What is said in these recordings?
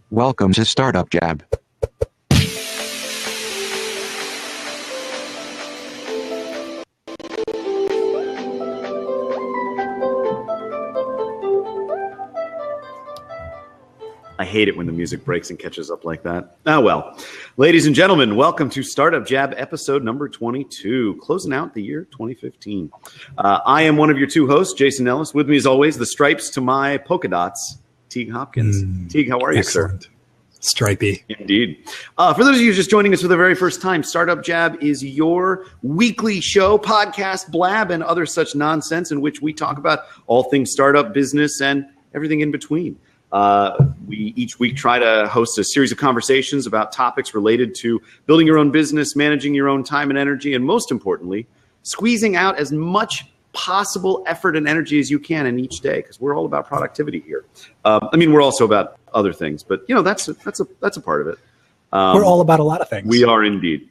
Welcome to StartupJab. I hate it when the music breaks and catches up like that. Oh, well. Ladies and gentlemen, welcome to Startup Jab episode number 22, closing out the year 2015. I am one of your two hosts, Jason Ellis. With me, as always, the stripes to my polka dots, Teague Hopkins. Teague, how are you, excellent. Sir? Stripey. Indeed. For those of you just joining us for the very first time, Startup Jab is your weekly show, podcast, blab, and other such nonsense in which we talk about all things startup, business, and everything in between. We each week try to host a series of conversations about topics related to building your own business, managing your own time and energy, and most importantly, squeezing out as much possible effort and energy as you can in each day, because we're all about productivity here. We're also about other things, but that's a part of it. We're all about a lot of things. We are indeed.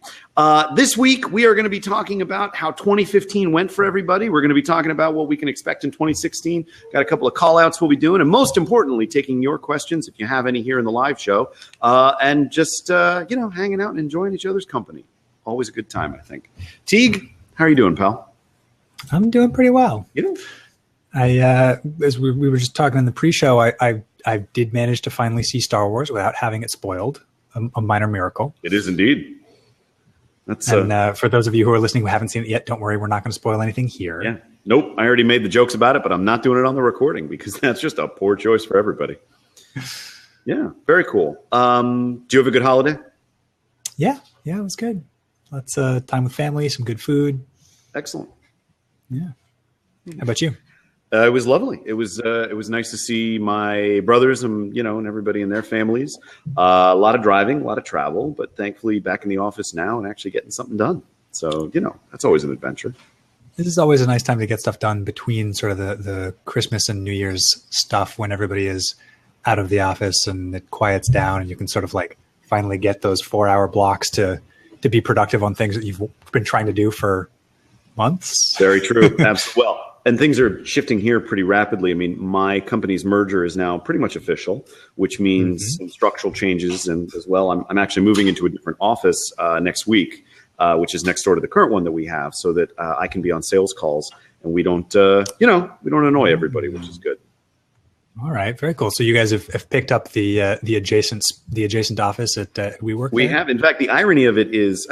This week, we are going to be talking about how 2015 went for everybody. We're going to be talking about what we can expect in 2016. Got a couple of call outs we'll be doing. And most importantly, taking your questions, if you have any here in the live show, and just, hanging out and enjoying each other's company. Always a good time, I think. Teague, how are you doing, pal? I'm doing pretty well. Yeah. As we were just talking in the pre-show, I did manage to finally see Star Wars without having it spoiled. A minor miracle. It is indeed. For those of you who are listening who haven't seen it yet, don't worry, we're not going to spoil anything here. Yeah. Nope. I already made the jokes about it, but I'm not doing it on the recording because that's just a poor choice for everybody. Yeah. Very cool. Do you have a good holiday? Yeah. Yeah, it was good. Lots of time with family, some good food. Excellent. Yeah. How about you? It was lovely. It was nice to see my brothers and everybody in their families. A lot of driving, a lot of travel, but thankfully back in the office now and actually getting something done. So that's always an adventure. This is always a nice time to get stuff done between sort of the Christmas and New Year's stuff when everybody is out of the office and it quiets down and you can sort of like finally get those 4-hour blocks to be productive on things that you've been trying to do for months. Very true. Absolutely. Well. And things are shifting here pretty rapidly. I mean, my company's merger is now pretty much official, which means some structural changes. And as well, I'm actually moving into a different office next week, which is next door to the current one that we have, so that I can be on sales calls and we don't annoy everybody, which is good. All right, very cool. So you guys have picked up the adjacent office at WeWork. We have. In fact, the irony of it is,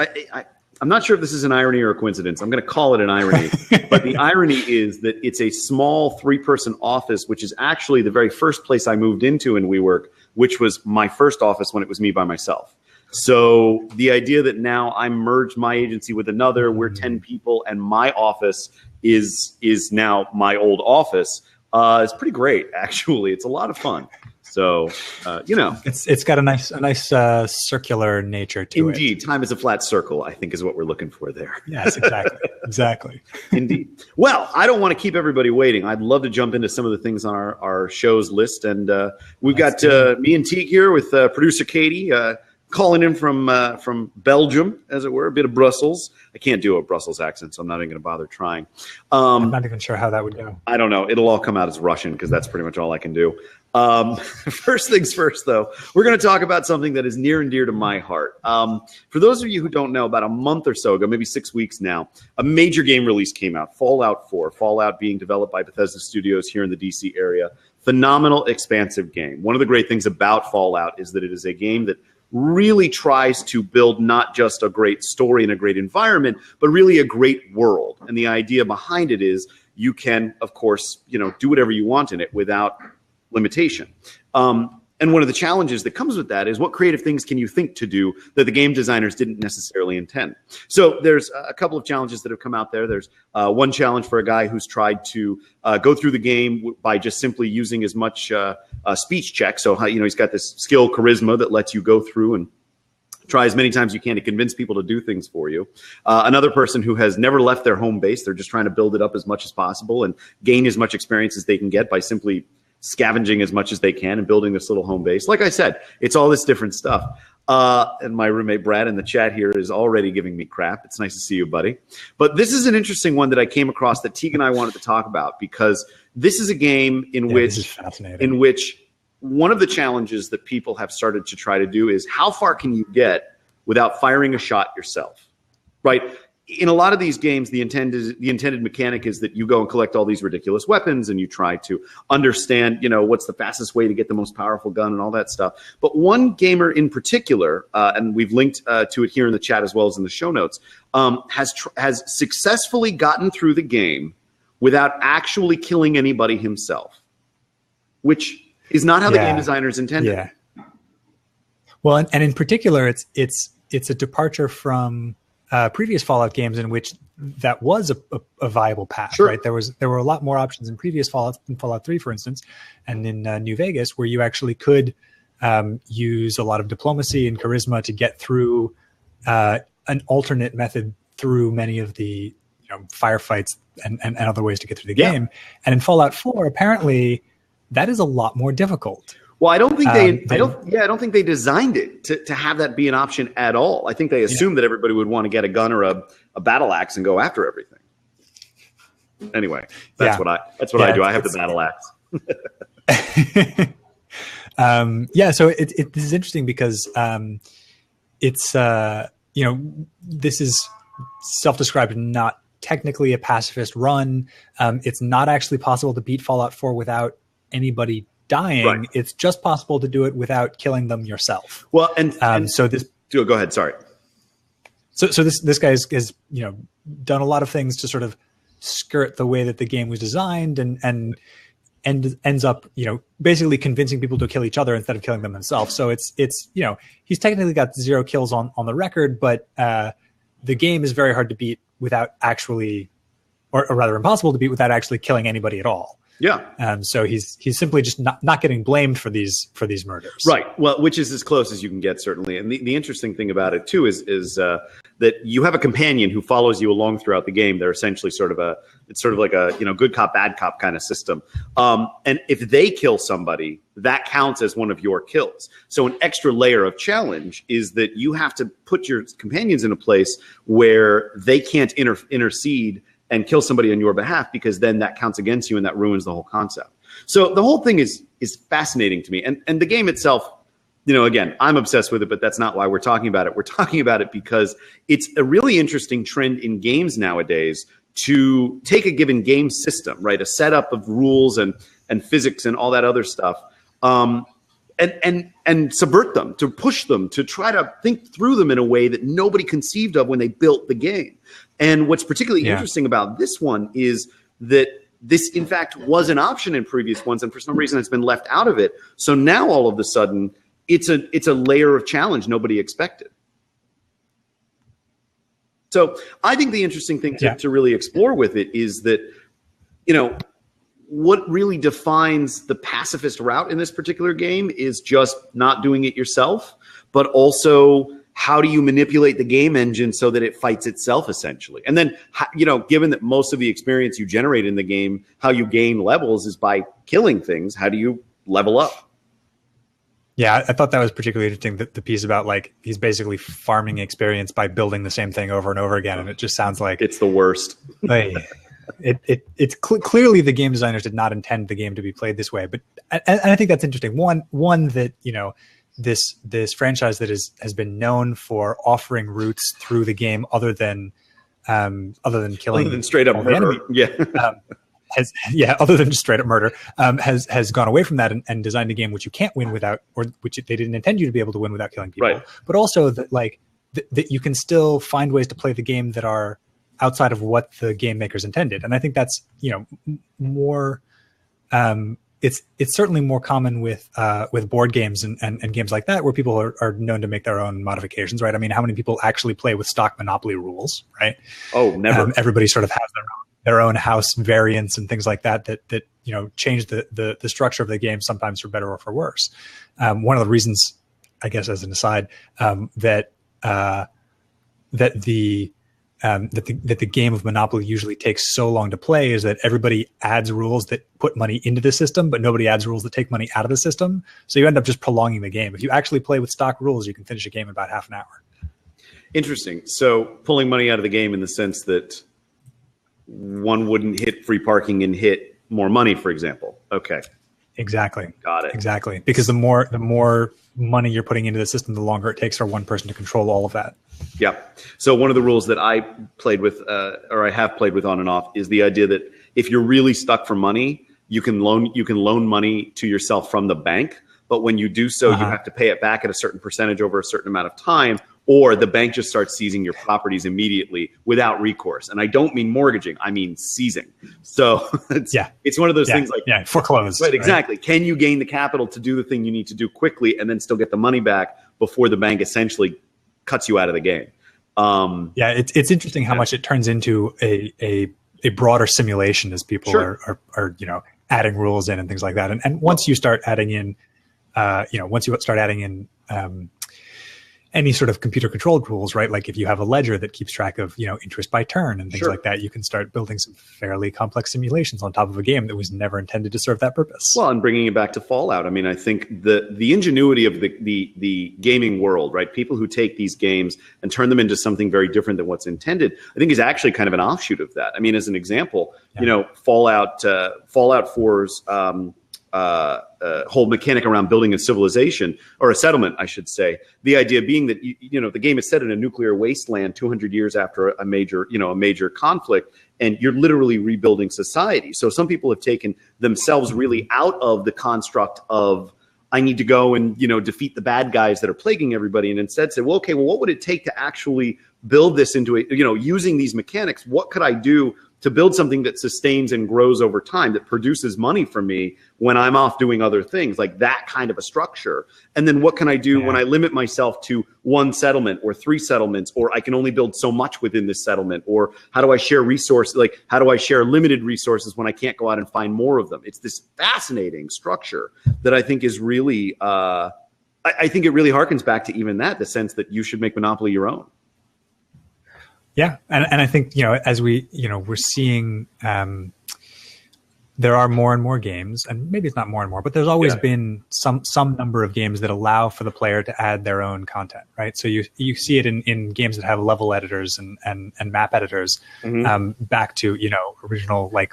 I'm not sure if this is an irony or a coincidence. I'm going to call it an irony. But the irony is that it's a small 3-person office, which is actually the very first place I moved into in WeWork, which was my first office when it was me by myself. So the idea that now I merged my agency with another, we're 10 people, and my office is now my old office, is pretty great, actually. It's a lot of fun. So, it's got a nice circular nature to it. Indeed. Time is a flat circle, I think is what we're looking for there. Yes, exactly. Exactly. Indeed. Well, I don't want to keep everybody waiting. I'd love to jump into some of the things on our show's list. And we've got me and Teague here with producer Katie calling in from Belgium, as it were, a bit of Brussels. I can't do a Brussels accent, so I'm not even going to bother trying. I'm not even sure how that would go. I don't know. It'll all come out as Russian because that's pretty much all I can do. First things first, though, we're going to talk about something that is near and dear to my heart. For those of you who don't know, about a month or so ago, maybe 6 weeks now, a major game release came out, Fallout 4. Fallout being developed by Bethesda Studios here in the DC area. Phenomenal, expansive game. One of the great things about Fallout is that it is a game that really tries to build not just a great story and a great environment, but really a great world. And the idea behind it is you can, of course, do whatever you want in it without limitation. And one of the challenges that comes with that is what creative things can you think to do that the game designers didn't necessarily intend? So there's a couple of challenges that have come out there. There's one challenge for a guy who's tried to go through the game by just simply using as much speech check. So, he's got this skill, charisma, that lets you go through and try as many times as you can to convince people to do things for you. Another person who has never left their home base. They're just trying to build it up as much as possible and gain as much experience as they can get by simply scavenging as much as they can and building this little home base. Like I said, it's all this different stuff. And my roommate Brad in the chat here is already giving me crap. It's nice to see you, buddy. But this is an interesting one that I came across that Teague and I wanted to talk about, because this is a game in which one of the challenges that people have started to try to do is how far can you get without firing a shot yourself, right? In a lot of these games, the intended mechanic is that you go and collect all these ridiculous weapons and you try to understand, what's the fastest way to get the most powerful gun and all that stuff. But one gamer in particular, and we've linked to it here in the chat as well as in the show notes, has successfully gotten through the game without actually killing anybody himself, which is not how the game designers intended. Yeah. Well, and in particular, it's a departure from previous Fallout games in which that was a viable path, right? There were a lot more options in previous Fallout, in Fallout 3, for instance, and in New Vegas, where you actually could use a lot of diplomacy and charisma to get through an alternate method through many of the firefights and other ways to get through the game. And in Fallout 4, apparently, that is a lot more difficult. Well, I don't think I don't think they designed it to have that be an option at all. I think they assumed that everybody would want to get a gun or a battle axe and go after everything. Anyway, that's what I do. I have the battle axe. So this is interesting because it's this is self-described not technically a pacifist run. It's not actually possible to beat Fallout 4 without anybody dying. Right. It's just possible to do it without killing them yourself. Well, so this. Go ahead. Sorry. So this guy has done a lot of things to sort of skirt the way that the game was designed, and ends up basically convincing people to kill each other instead of killing them himself. So it's he's technically got 0 kills on the record, but the game is very hard to beat without actually, or rather impossible to beat without actually killing anybody at all. Yeah. So he's simply just not getting blamed for these murders. Right. Well, which is as close as you can get, certainly. And the interesting thing about it too is that you have a companion who follows you along throughout the game. They're essentially sort of like a good cop, bad cop kind of system. And if they kill somebody, that counts as one of your kills. So an extra layer of challenge is that you have to put your companions in a place where they can't intercede and kill somebody on your behalf, because then that counts against you and that ruins the whole concept. So the whole thing is fascinating to me. And the game itself, again, I'm obsessed with it, but that's not why we're talking about it. We're talking about it because it's a really interesting trend in games nowadays to take a given game system, right? A setup of rules and physics and all that other stuff, and subvert them, to push them, to try to think through them in a way that nobody conceived of when they built the game. And what's particularly interesting about this one is that this, in fact, was an option in previous ones, and for some reason it's been left out of it. So now all of a sudden, it's a layer of challenge nobody expected. So I think the interesting thing to really explore with it is that, what really defines the pacifist route in this particular game is just not doing it yourself, but also how do you manipulate the game engine so that it fights itself, essentially? And then, given that most of the experience you generate in the game, how you gain levels is by killing things. How do you level up? Yeah, I thought that was particularly interesting, the piece about he's basically farming experience by building the same thing over and over again. And it just sounds like it's the worst. It's clearly the game designers did not intend the game to be played this way. But and I think that's interesting. One that, this franchise that has been known for offering routes through the game other than killing, other than straight up murder, other than just straight up murder, has gone away from that and designed a game which you can't win without, or which they didn't intend you to be able to win without killing people. Right. But also that that you can still find ways to play the game that are outside of what the game makers intended, and I think that's more. It's certainly more common with board games and games like that, where people are known to make their own modifications, right? I mean, how many people actually play with stock Monopoly rules, right? Oh, never. Everybody sort of has their own house variants and things like that change the structure of the game, sometimes for better or for worse. One of the reasons, I guess, as an aside, that the game of Monopoly usually takes so long to play is that everybody adds rules that put money into the system, but nobody adds rules that take money out of the system. So you end up just prolonging the game. If you actually play with stock rules, you can finish a game in about half an hour. Interesting. So pulling money out of the game in the sense that one wouldn't hit free parking and hit more money, for example. Okay. Exactly. Got it. Exactly. Because the more money you're putting into the system, the longer it takes for one person to control all of that. Yeah. So one of the rules that I played with, or I have played with on and off, is the idea that if you're really stuck for money, you can loan money to yourself from the bank. But when you do so, you have to pay it back at a certain percentage over a certain amount of time, or the bank just starts seizing your properties immediately without recourse. And I don't mean mortgaging, I mean seizing. So it's one of those things like foreclosed. Right, exactly. Right? Can you gain the capital to do the thing you need to do quickly and then still get the money back before the bank essentially cuts you out of the game? It's interesting how much it turns into a broader simulation as people are adding rules in and things like that. And once you start adding in, any sort of computer controlled rules, right? Like if you have a ledger that keeps track of, interest by turn and things like that, you can start building some fairly complex simulations on top of a game that was never intended to serve that purpose. Well, and bringing it back to Fallout, I mean, I think the ingenuity of the gaming world, right? People who take these games and turn them into something very different than what's intended, I think is actually kind of an offshoot of that. I mean, as an example, Fallout 4's whole mechanic around building a civilization, or a settlement, I should say. The idea being that the game is set in a nuclear wasteland 200 years after a major conflict, and you're literally rebuilding society. So some people have taken themselves really out of the construct of, I need to go and defeat the bad guys that are plaguing everybody, and instead say, well, okay, well, what would it take to actually build this into a using these mechanics? What could I do to build something that sustains and grows over time, that produces money for me when I'm off doing other things, like that kind of a structure? And then what can I do when I limit myself to one settlement or 3 settlements, or I can only build so much within this settlement? Or how do I share resources? Like, how do I share limited resources when I can't go out and find more of them? It's this fascinating structure that I think is really, I think it really harkens back to even that, the sense that you should make Monopoly your own. Yeah, and I think as we're seeing, there are more and more games, and maybe it's not more and more, but there's always been some number of games that allow for the player to add their own content, right? So you see it in games that have level editors and map editors, back to original like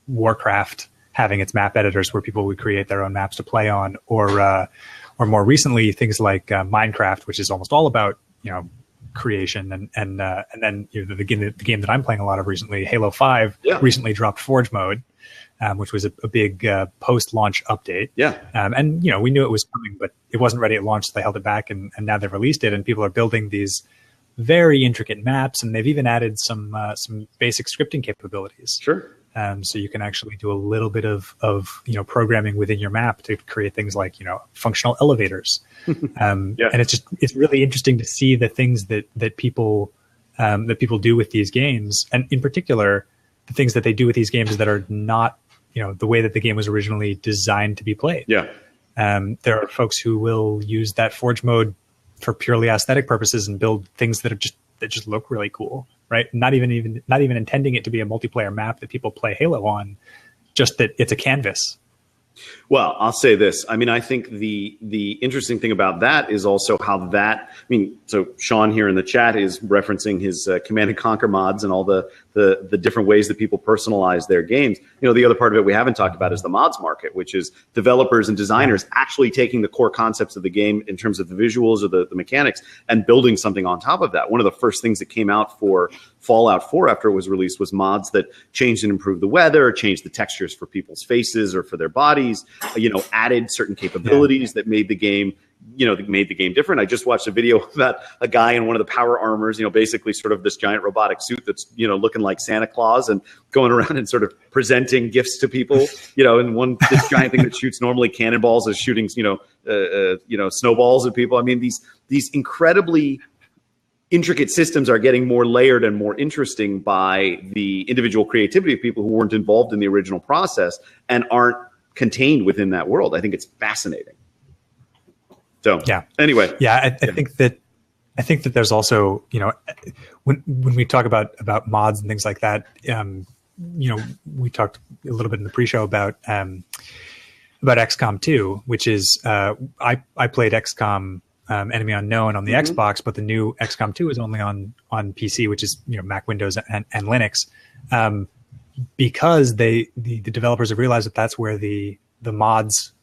Warcraft having its map editors where people would create their own maps to play on, or more recently things like Minecraft, which is almost all about creation, and then the game that I'm playing a lot of recently, Halo 5, recently dropped Forge mode, which was a big post-launch update. And we knew it was coming, but it wasn't ready at launch, so they held it back, and now they've released it, and people are building these very intricate maps, and they've even added some basic scripting capabilities. So you can actually do a little bit of programming within your map to create things like functional elevators, and it's really interesting to see the things that people do with these games, and in particular the things that they do with these games that are not the way that the game was originally designed to be played. There are folks who will use that Forge mode for purely aesthetic purposes and build things that just look really cool. Right, not even intending it to be a multiplayer map that people play Halo on, just that it's a canvas. Well, I'll say this. I mean, I think the interesting thing about that is also how that, so Sean here in the chat is referencing his Command and Conquer mods and all the different ways that people personalize their games. The other part of it we haven't talked about is the mods market, which is developers and designers actually taking the core concepts of the game in terms of the visuals or the mechanics and building something on top of that. One of the first things that came out for Fallout 4 after it was released was mods that changed and improved the weather, changed the textures for people's faces or for their bodies, added certain capabilities that made the game different. I just watched a video about a guy in one of the power armors, basically sort of this giant robotic suit that's, looking like Santa Claus and going around and sort of presenting gifts to people, and this giant thing that shoots normally cannonballs is shooting, snowballs at people. I mean, these incredibly intricate systems are getting more layered and more interesting by the individual creativity of people who weren't involved in the original process and aren't contained within that world. I think it's fascinating. So anyway, I think that there's also, when we talk about mods and things like that, we talked a little bit in the pre-show about XCOM 2, which is I played XCOM Enemy Unknown on the Xbox, but the new XCOM 2 is only on PC, which is Mac, Windows, and Linux, because the developers have realized that that's where the the mods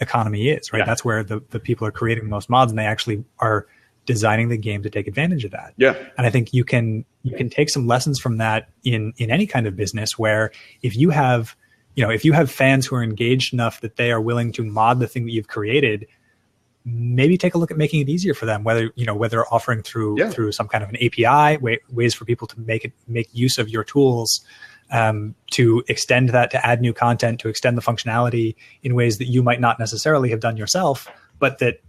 economy is, right? Yeah. That's where the people are creating the most mods, and they actually are designing the game to take advantage of that. Yeah. And I think you can take some lessons from that in any kind of business, where if you have fans who are engaged enough that they are willing to mod the thing that you've created, maybe take a look at making it easier for them, whether offering through some kind of an API, ways for people to make use of your tools, to extend that, to add new content, to extend the functionality in ways that you might not necessarily have done yourself, but that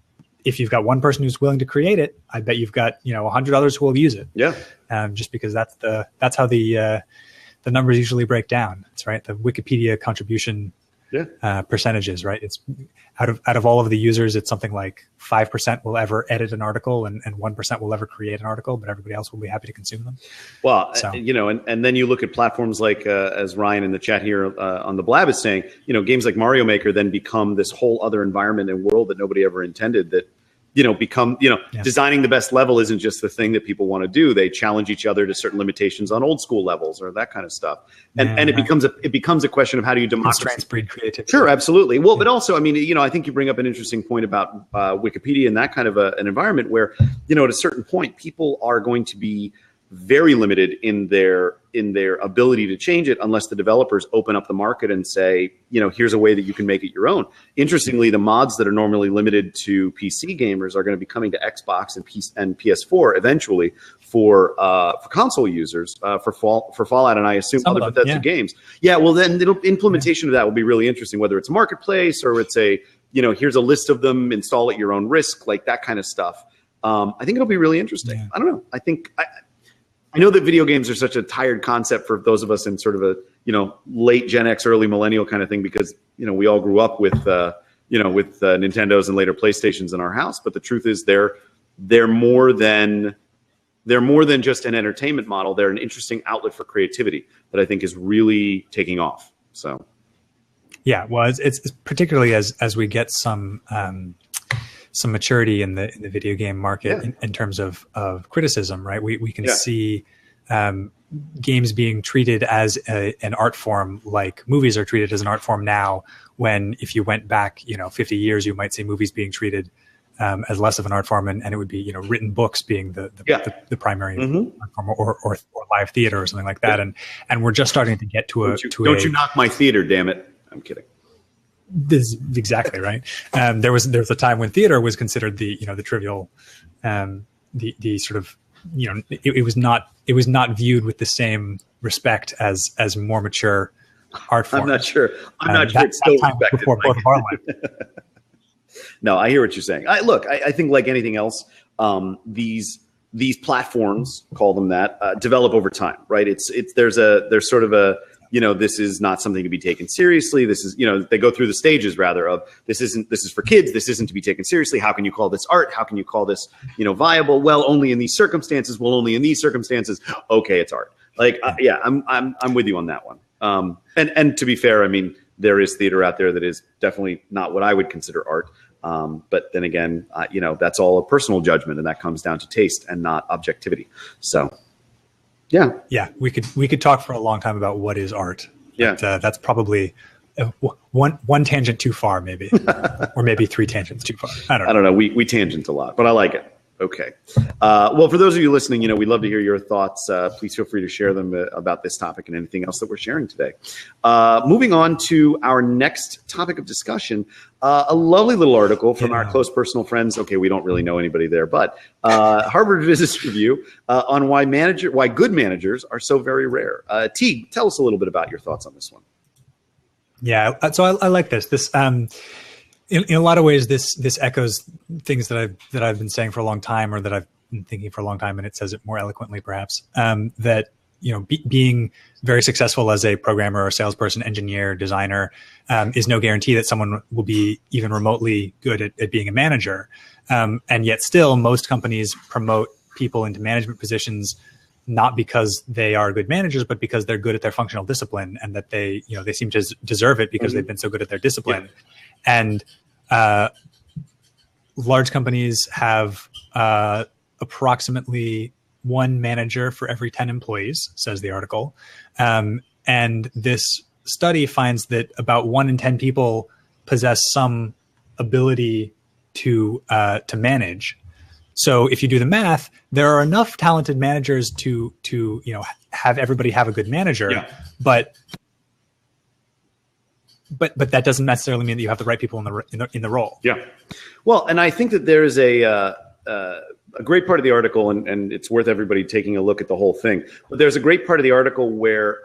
if you've got one person who's willing to create it, I bet you've got 100 others who will use it. Yeah. Just because that's how the numbers usually break down. That's right. The Wikipedia contribution percentages, right? It's out of all of the users, it's something like 5% will ever edit an article, and 1% will ever create an article, but everybody else will be happy to consume them. Well, and then you look at platforms like, as Ryan in the chat here on the Blab is saying, games like Mario Maker then become this whole other environment and world that nobody ever intended, that designing the best level isn't just the thing that people want to do. They challenge each other to certain limitations on old school levels or that kind of stuff. And it becomes a question of how do you democratize? Constraints breed creativity. Sure, absolutely. Well, but also, I think you bring up an interesting point about Wikipedia and that kind of an environment where, at a certain point, people are going to be very limited in their ability to change it unless the developers open up the market and say, here's a way that you can make it your own. Interestingly, the mods that are normally limited to PC gamers are going to be coming to Xbox and PS4 eventually for console users for Fallout, and I assume other Bethesda games. Yeah, well, then implementation of that will be really interesting, whether it's marketplace or it's here's a list of them, install at your own risk, like that kind of stuff. I think it'll be really interesting. Yeah. I don't know. I know that video games are such a tired concept for those of us in sort of a, late Gen X, early millennial kind of thing, because, we all grew up with, with Nintendos and later PlayStations in our house. But the truth is they're more than just an entertainment model. They're an interesting outlet for creativity that I think is really taking off. So. Yeah, well, it's particularly as we get some maturity in the video game market in terms of criticism, right? We can see games being treated as an art form, like movies are treated as an art form now, when if you went back 50 years, you might see movies being treated as less of an art form, and it would be written books being the primary art form, or live theater or something like that. And we're just starting to get to don't you knock my theater, damn it. I'm kidding. This is exactly right. There was a time when theater was considered the trivial, the sort of it was not viewed with the same respect as more mature art forms. I'm not sure it's still respected. Before both of our life. No, I hear what you're saying. I think like anything else, these platforms, call them that, develop over time, right? There's sort of a this is not something to be taken seriously. This is, they go through the stages rather of this is for kids. This isn't to be taken seriously. How can you call this art? How can you call this, viable? Well, only in these circumstances. Well, only in these circumstances. Okay, it's art. I'm with you on that one. And to be fair, there is theater out there that is definitely not what I would consider art. But then again, that's all a personal judgment, and that comes down to taste and not objectivity. So. Yeah, we could talk for a long time about what is art. Yeah, but, that's probably one tangent too far, maybe, or maybe 3 tangents too far. I don't know. We tangent a lot, but I like it. Okay. Well, for those of you listening, we'd love to hear your thoughts. Please feel free to share them about this topic and anything else that we're sharing today. Moving on to our next topic of discussion, a lovely little article from our close personal friends. Okay, we don't really know anybody there, but Harvard Business Review on why good managers are so very rare. Teague, tell us a little bit about your thoughts on this one. Yeah, so I like this. This in a lot of ways, this echoes things that I've been saying for a long time, or that I've been thinking for a long time, and it says it more eloquently, perhaps. That being very successful as a programmer or salesperson, engineer, designer is no guarantee that someone will be even remotely good at being a manager. And yet, still, most companies promote people into management positions not because they are good managers, but because they're good at their functional discipline, and that they seem to deserve it because they've been so good at their discipline. Yeah. And large companies have approximately 1 manager for every 10 employees, says the article. And this study finds that about 1 in 10 people possess some ability to manage. So if you do the math, there are enough talented managers to have everybody have a good manager, Yeah. but that doesn't necessarily mean that you have the right people in the role. Yeah. Well, and I think that there is a great part of the article, and it's worth everybody taking a look at the whole thing. But there's a great part of the article where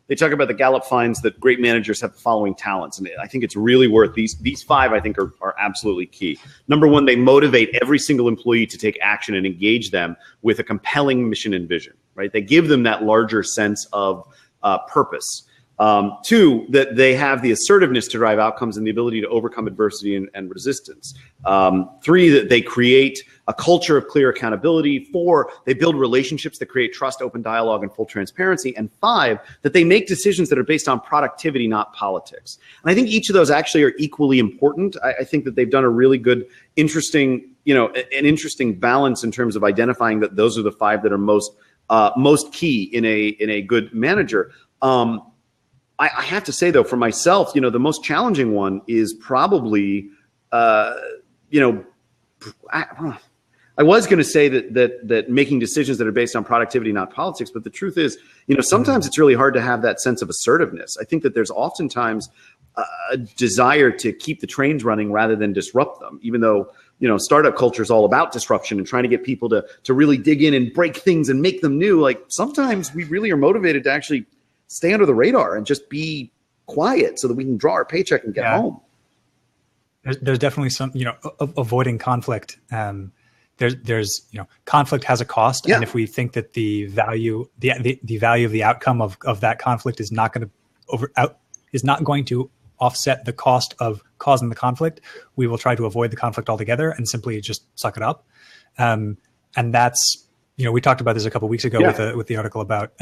they talk about the Gallup finds that great managers have the following talents. And I think it's really worth these five, I think, are absolutely key. Number one, they motivate every single employee to take action and engage them with a compelling mission and vision, right? They give them that larger sense of purpose. Two, that they have the assertiveness to drive outcomes and the ability to overcome adversity and resistance. Three, that they create a culture of clear accountability. Four, they build relationships that create trust, open dialogue, and full transparency. And five, that they make decisions that are based on productivity, not politics. And I think each of those actually are equally important. I think that they've done a really good, interesting, an interesting balance in terms of identifying that those are the five that are most key in a good manager. I have to say, though, for myself, the most challenging one is probably, I was going to say that making decisions that are based on productivity, not politics. But the truth is, sometimes it's really hard to have that sense of assertiveness. I think that there's oftentimes a desire to keep the trains running rather than disrupt them, even though, startup culture is all about disruption and trying to get people to really dig in and break things and make them new. Like sometimes we really are motivated to actually stay under the radar and just be quiet so that we can draw our paycheck and get home. There's definitely some, avoiding conflict. There's conflict has a cost. Yeah. And if we think that the value of the outcome of that conflict is not going to offset the cost of causing the conflict, we will try to avoid the conflict altogether and simply just suck it up. And that's, we talked about this a couple of weeks ago with the article about,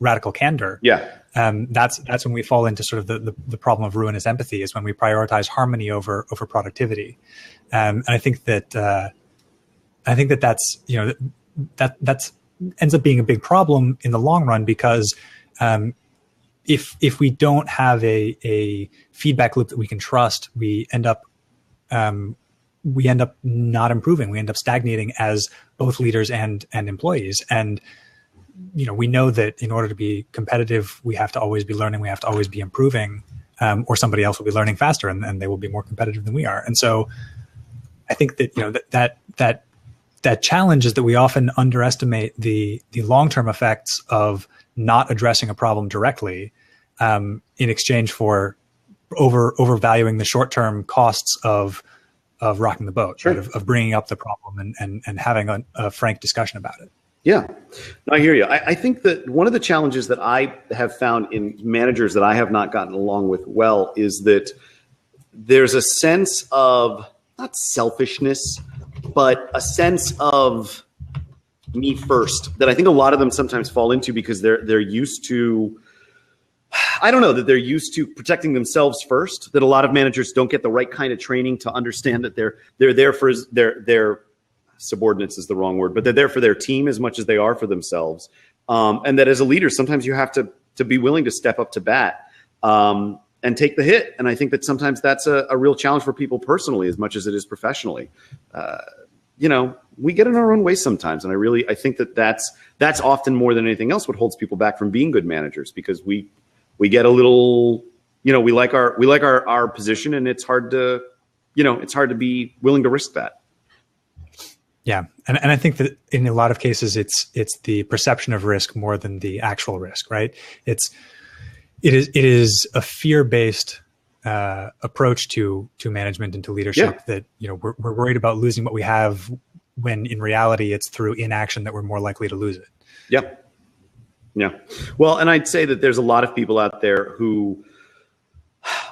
radical candor. Yeah. That's when we fall into sort of the problem of ruinous empathy, is when we prioritize harmony over productivity. And I think that that's that's ends up being a big problem in the long run, because if we don't have a feedback loop that we can trust, we end up not improving. We end up stagnating as both leaders and employees. And we know that in order to be competitive, we have to always be learning, we have to always be improving, or somebody else will be learning faster and they will be more competitive than we are. And so I think that, that challenge is that we often underestimate the long-term effects of not addressing a problem directly, in exchange for overvaluing the short-term costs of rocking the boat, Sure. right? Of bringing up the problem and having a frank discussion about it. Yeah, no, I hear you. I think that one of the challenges that I have found in managers that I have not gotten along with well is that there's a sense of not selfishness, but a sense of me first that I think a lot of them sometimes fall into because they're used to, that they're used to protecting themselves first, that a lot of managers don't get the right kind of training to understand that they're there for their subordinates is the wrong word, but they're there for their team as much as they are for themselves. And that as a leader, sometimes you have to be willing to step up to bat and take the hit. And I think that sometimes that's a real challenge for people personally as much as it is professionally. We get in our own way sometimes. And I think that's often more than anything else what holds people back from being good managers, because we get a little, we like our position, and it's hard to be willing to risk that. Yeah. And I think that in a lot of cases, it's the perception of risk more than the actual risk, right? It is a fear-based approach to management and to leadership, that, we're worried about losing what we have, when in reality it's through inaction that we're more likely to lose it. Yeah. Yeah. Well, and I'd say that there's a lot of people out there who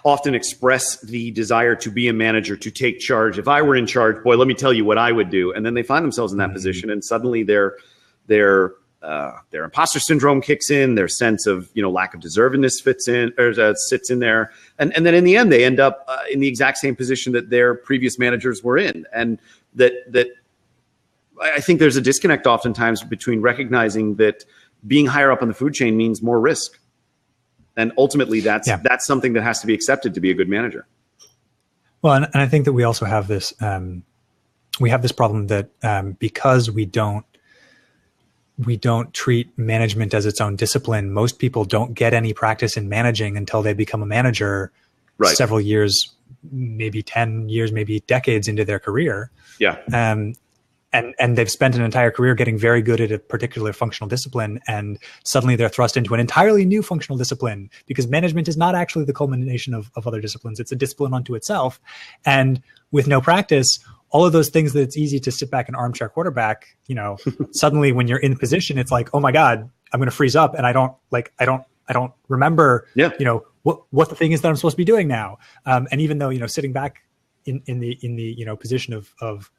often express the desire to be a manager, to take charge. If I were in charge, boy, let me tell you what I would do. And then they find themselves in that position, and suddenly their imposter syndrome kicks in, their sense of, lack of deservedness sits in there. And then in the end, they end up in the exact same position that their previous managers were in. And that I think there's a disconnect oftentimes between recognizing that being higher up on the food chain means more risk. And ultimately that's something that has to be accepted to be a good manager. Well, and I think that we also have this problem that because we don't treat management as its own discipline, most people don't get any practice in managing until they become a manager several years, maybe 10 years, maybe decades into their career. Yeah. And they've spent an entire career getting very good at a particular functional discipline, and suddenly they're thrust into an entirely new functional discipline, because management is not actually the culmination of other disciplines. It's a discipline unto itself. And with no practice, all of those things that it's easy to sit back and armchair quarterback, suddenly when you're in position, it's like, oh my God, I'm going to freeze up. And I don't remember, what the thing is that I'm supposed to be doing now. And even though, sitting back in the position of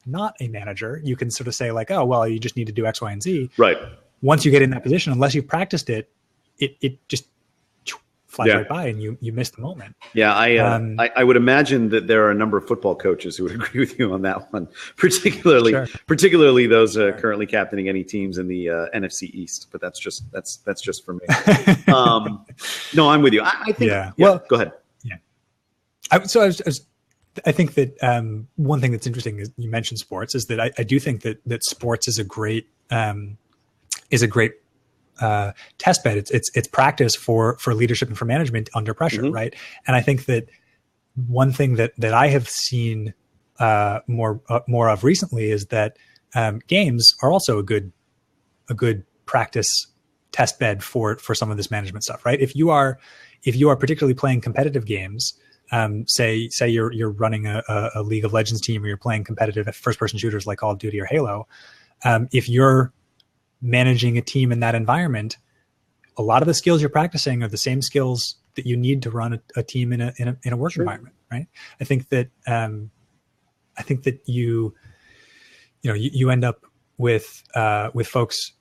not a manager, you can sort of say like, oh, well, you just need to do X, Y, and Z. Right. Once you get in that position, unless you've practiced it, it just flies right by and you miss the moment. Yeah. I would imagine that there are a number of football coaches who would agree with you on that one, particularly those currently captaining any teams in the NFC East, but that's just for me. No, I'm with you. I think, well, go ahead. Yeah. I think that one thing that's interesting is you mentioned sports, is that I do think that sports is a great test bed. It's practice for leadership and for management under pressure, right? And I think that one thing that I have seen more of recently is that games are also a good practice test bed for some of this management stuff, right? If you are particularly playing competitive games. Say you're running a League of Legends team, or you're playing competitive first-person shooters like Call of Duty or Halo. If you're managing a team in that environment, a lot of the skills you're practicing are the same skills that you need to run a team in a work environment, right? I think that you end up with folks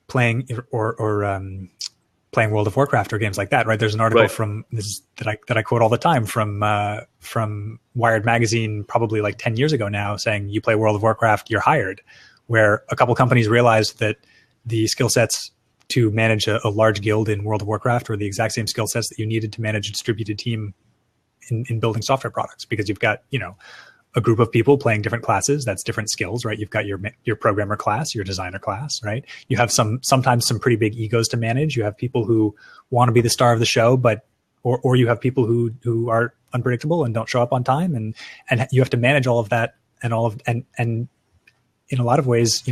playing or playing World of Warcraft or games like that, right? There's an article that I quote all the time from Wired magazine, probably like 10 years ago now, saying you play World of Warcraft, you're hired, where a couple companies realized that the skill sets to manage a large guild in World of Warcraft were the exact same skill sets that you needed to manage a distributed team in building software products, because you've got, a group of people playing different classes. That's different skills, right? You've got your programmer class, your designer class, right? You have sometimes some pretty big egos to manage. You have people who want to be the star of the show, or you have people who are unpredictable and don't show up on time, and you have to manage all of that and in a lot of ways,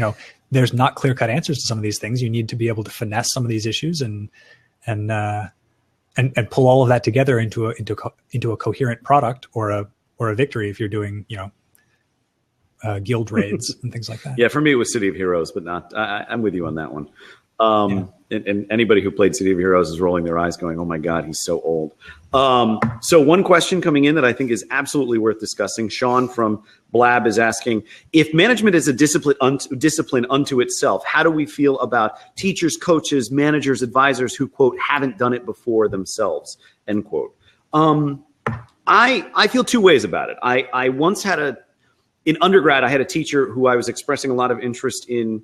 there's not clear-cut answers to some of these things. You need to be able to finesse some of these issues and pull all of that together into a coherent product or a victory if you're doing, guild raids and things like that. Yeah, for me, it was City of Heroes, but not. I'm with you on that one. And anybody who played City of Heroes is rolling their eyes going, oh my God, he's so old. So one question coming in that I think is absolutely worth discussing. Sean from Blab is asking, if management is a discipline unto itself, how do we feel about teachers, coaches, managers, advisors who, quote, haven't done it before themselves, end quote. I feel two ways about it. I once had in undergrad, I had a teacher who I was expressing a lot of interest in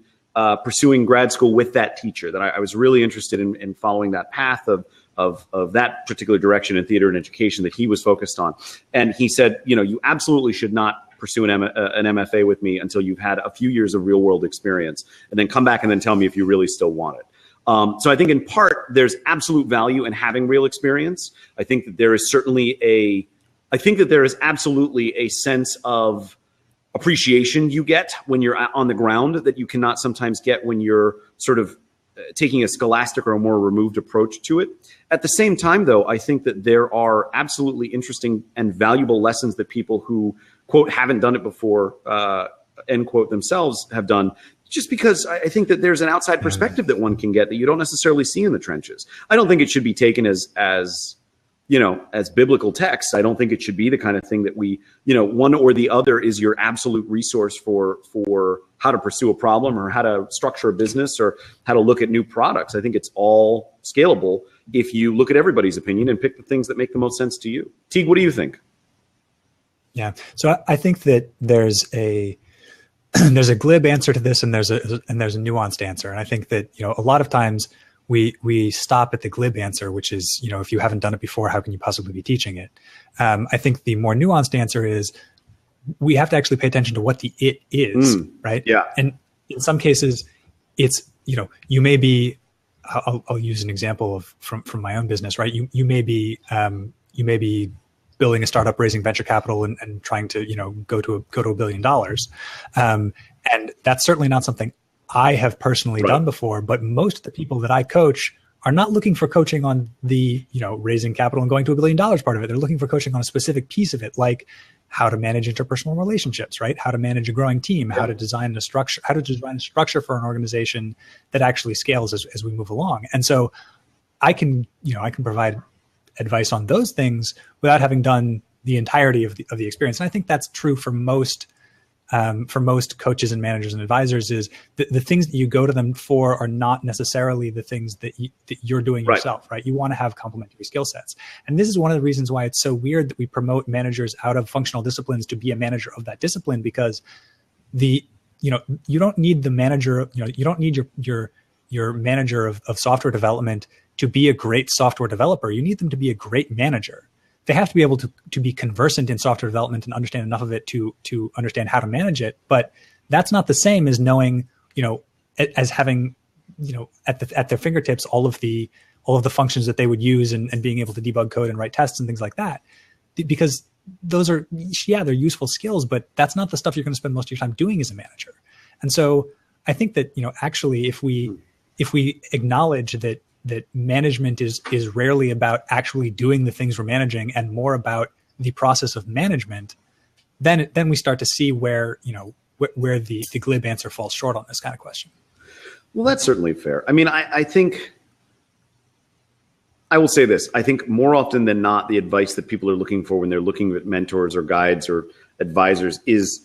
pursuing grad school with that teacher, that I was really interested in following that path of that particular direction in theater and education that he was focused on. And he said, you absolutely should not pursue an MFA with me until you've had a few years of real world experience, and then come back and then tell me if you really still want it. So I think in part, there's absolute value in having real experience. I think that there is absolutely a sense of appreciation you get when you're on the ground that you cannot sometimes get when you're sort of taking a scholastic or a more removed approach to it. At the same time, though, I think that there are absolutely interesting and valuable lessons that people who, quote, haven't done it before, end quote, themselves have done, just because I think that there's an outside perspective that one can get that you don't necessarily see in the trenches. I don't think it should be taken as biblical text. I don't think it should be the kind of thing that we, one or the other is your absolute resource for how to pursue a problem or how to structure a business or how to look at new products. I think it's all scalable if you look at everybody's opinion and pick the things that make the most sense to you. Teague, what do you think? Yeah. So I think that there's a glib answer to this, and there's a nuanced answer. And I think that, a lot of times we stop at the glib answer, which is, if you haven't done it before, how can you possibly be teaching it? I think the more nuanced answer is we have to actually pay attention to what the it is, right? Yeah. And in some cases, it's, you may be, I'll use an example from my own business, right? You may be building a startup, raising venture capital, and trying to go to $1 billion, and that's certainly not something I have personally done before. But most of the people that I coach are not looking for coaching on the raising capital and going to $1 billion part of it. They're looking for coaching on a specific piece of it, like how to manage interpersonal relationships, right? How to manage a growing team, how to design a structure, for an organization that actually scales as we move along. And so I can provide advice on those things without having done the entirety of the experience. And I think that's true for most coaches and managers and advisors. Is the things that you go to them for are not necessarily the things that you're doing yourself, right? You want to have complementary skill sets. And this is one of the reasons why it's so weird that we promote managers out of functional disciplines to be a manager of that discipline, because you don't need the manager, you don't need your manager of software development to be a great software developer. You need them to be a great manager. They have to be able to be conversant in software development and understand enough of it to understand how to manage it. But that's not the same as knowing, as having, at their fingertips all of the functions that they would use and being able to debug code and write tests and things like that. Because those are, they're useful skills, but that's not the stuff you're going to spend most of your time doing as a manager. And so I think that, actually, if we acknowledge that management is rarely about actually doing the things we're managing and more about the process of management, then we start to see where the glib answer falls short on this kind of question. Well, that's certainly fair. I mean, I think I will say this. I think more often than not, the advice that people are looking for when they're looking at mentors or guides or advisors is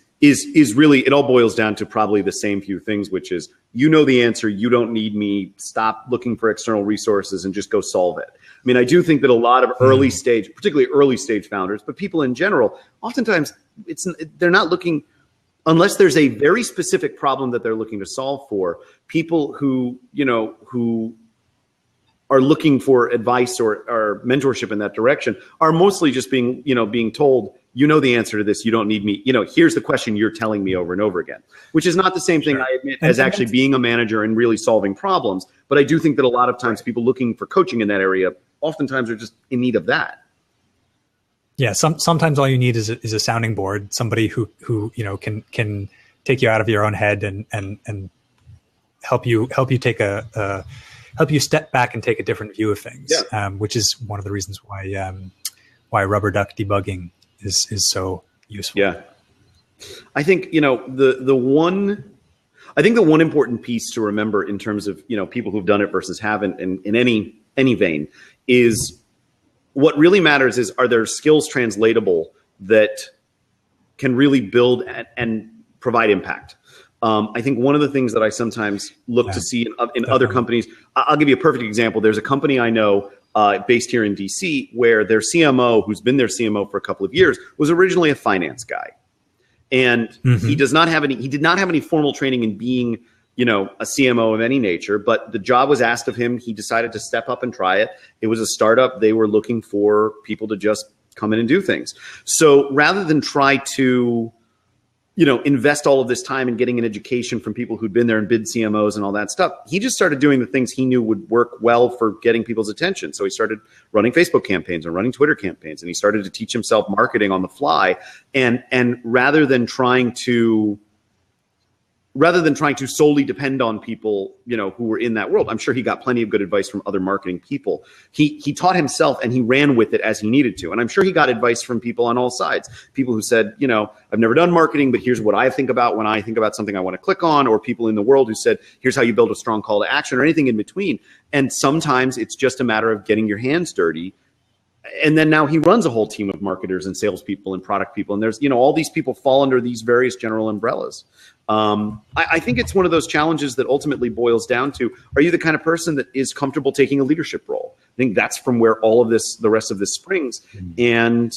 really, it all boils down to probably the same few things, which is, the answer, you don't need me, stop looking for external resources and just go solve it. I mean, I do think that a lot of early stage, particularly early stage founders, but people in general, oftentimes they're not looking, unless there's a very specific problem that they're looking to solve for. People who are looking for advice or mentorship in that direction are mostly just being told, the answer to this, you don't need me. Here's the question you're telling me over and over again, which is not the same thing, I admit, as actually being a manager and really solving problems. But I do think that a lot of times people looking for coaching in that area oftentimes are just in need of that. Yeah. Sometimes all you need is a sounding board, somebody who can take you out of your own head and help you help you step back and take a different view of things, which is one of the reasons why rubber duck debugging is so useful. Yeah. I think, the one important piece to remember in terms of, people who've done it versus haven't in any vein is what really matters is, are there skills translatable that can really build and provide impact? I think one of the things that I sometimes look to see in other companies, I'll give you a perfect example. There's a company I know based here in DC where their CMO, who's been their CMO for a couple of years, was originally a finance guy. And he did not have any formal training in being, a CMO of any nature, but the job was asked of him. He decided to step up and try it. It was a startup. They were looking for people to just come in and do things. So rather than try to, invest all of this time in getting an education from people who'd been there and bid CMOs and all that stuff, he just started doing the things he knew would work well for getting people's attention. So he started running Facebook campaigns and running Twitter campaigns, and he started to teach himself marketing on the fly. And rather than trying to solely depend on people, who were in that world, I'm sure he got plenty of good advice from other marketing people. He taught himself and he ran with it as he needed to. And I'm sure he got advice from people on all sides. People who said, I've never done marketing, but here's what I think about when I think about something I want to click on, or people in the world who said, here's how you build a strong call to action, or anything in between. And sometimes it's just a matter of getting your hands dirty. And then now he runs a whole team of marketers and salespeople and product people. And there's, all these people fall under these various general umbrellas. I think it's one of those challenges that ultimately boils down to, are you the kind of person that is comfortable taking a leadership role? I think that's from where all of the rest of this springs. And,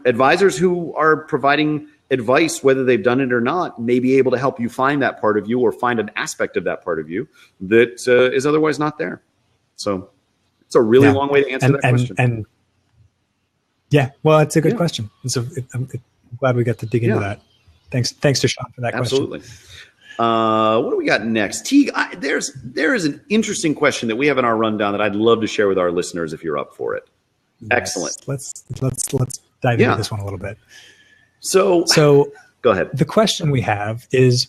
advisors who are providing advice, whether they've done it or not, may be able to help you find that part of you or find an aspect of that part of you that is otherwise not there. So it's a really long way to answer that question. And yeah, well, it's a good question. And so I'm glad we got to dig into that. Thanks to Sean for that Absolutely. question. What do we got next? Teague, there is an interesting question that we have in our rundown that I'd love to share with our listeners if you're up for it. Yes. Excellent. Let's dive into this one a little bit. So go ahead. The question we have is,